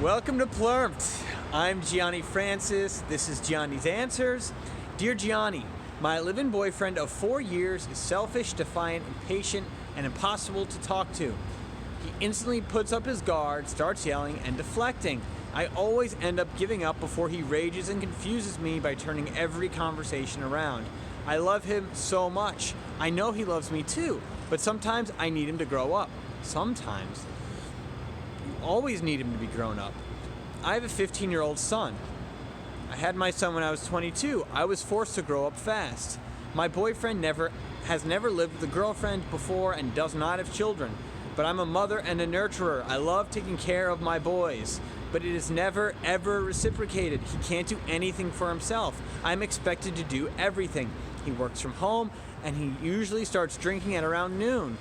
Welcome to Plurmped. I'm Gianni Francis. This is Gianni's Answers. Dear Gianni, my live-in boyfriend of 4 years is selfish, defiant, impatient, and impossible to talk to. He instantly puts up his guard, starts yelling and deflecting. I always end up giving up before he rages and confuses me by turning every conversation around. I love him so much. I know he loves me too, but sometimes I need him to grow up. Sometimes. You always need him to be grown up. I have a 15-year-old son. I had my son when I was 22. I was forced to grow up fast. My boyfriend has never lived with a girlfriend before and does not have children. But I'm a mother and a nurturer. I love taking care of my boys. But it is never, ever reciprocated. He can't do anything for himself. I'm expected to do everything. He works from home, and he usually starts drinking at around noon.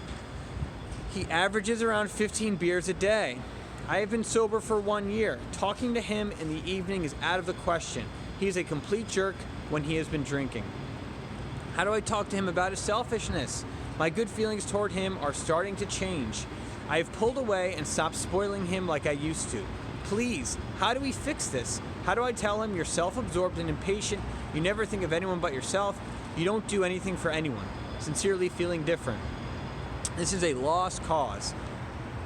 He averages around 15 beers a day. I have been sober for 1 year. Talking to him in the evening is out of the question. He is a complete jerk when he has been drinking. How do I talk to him about his selfishness? My good feelings toward him are starting to change. I have pulled away and stopped spoiling him like I used to. Please, how do we fix this? How do I tell him you're self-absorbed and impatient, you never think of anyone but yourself, you don't do anything for anyone? Sincerely, Feeling Different. This is a lost cause.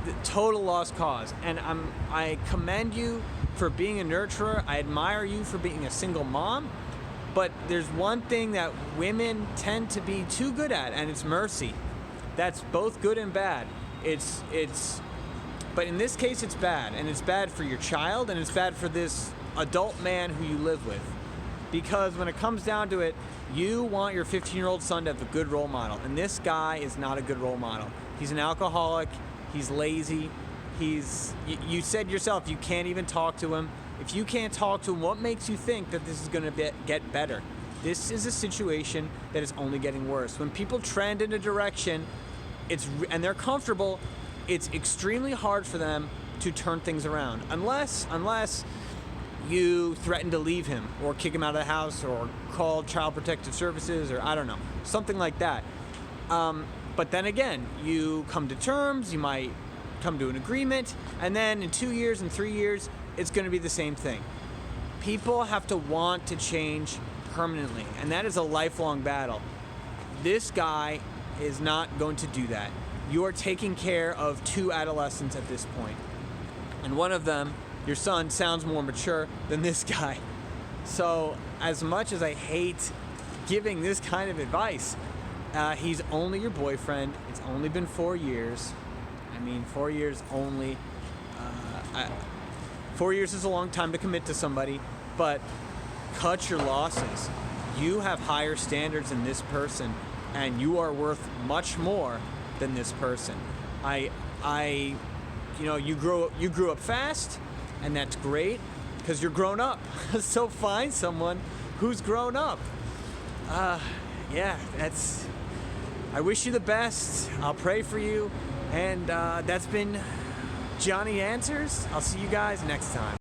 The total lost cause. And I commend you for being a nurturer. I admire you for being a single mom. But there's one thing that women tend to be too good at, and it's mercy. That's both good and bad. But in this case, it's bad. And it's bad for your child, and it's bad for this adult man who you live with. Because when it comes down to it, you want your 15-year-old son to have a good role model. And this guy is not a good role model. He's an alcoholic. He's lazy. You said yourself, you can't even talk to him. If you can't talk to him, what makes you think that this is going to get better? This is a situation that is only getting worse. When people trend in a direction, and they're comfortable, it's extremely hard for them to turn things around. Unless you threaten to leave him or kick him out of the house or call Child Protective Services or I don't know, something like that. But then again, you come to terms, you might come to an agreement, and then in 2 years and 3 years, it's going to be the same thing. People have to want to change permanently, and that is a lifelong battle. This guy is not going to do that. You are taking care of 2 adolescents at this point. And one of them, your son, sounds more mature than this guy. So as much as I hate giving this kind of advice, he's only your boyfriend. It's only been 4 years. 4 years only. 4 years is a long time to commit to somebody, but cut your losses. You have higher standards than this person, and you are worth much more than this person. You grew up fast, and that's great because you're grown up. So find someone who's grown up. I wish you the best. I'll pray for you. And that's been Gianni Answers. I'll see you guys next time.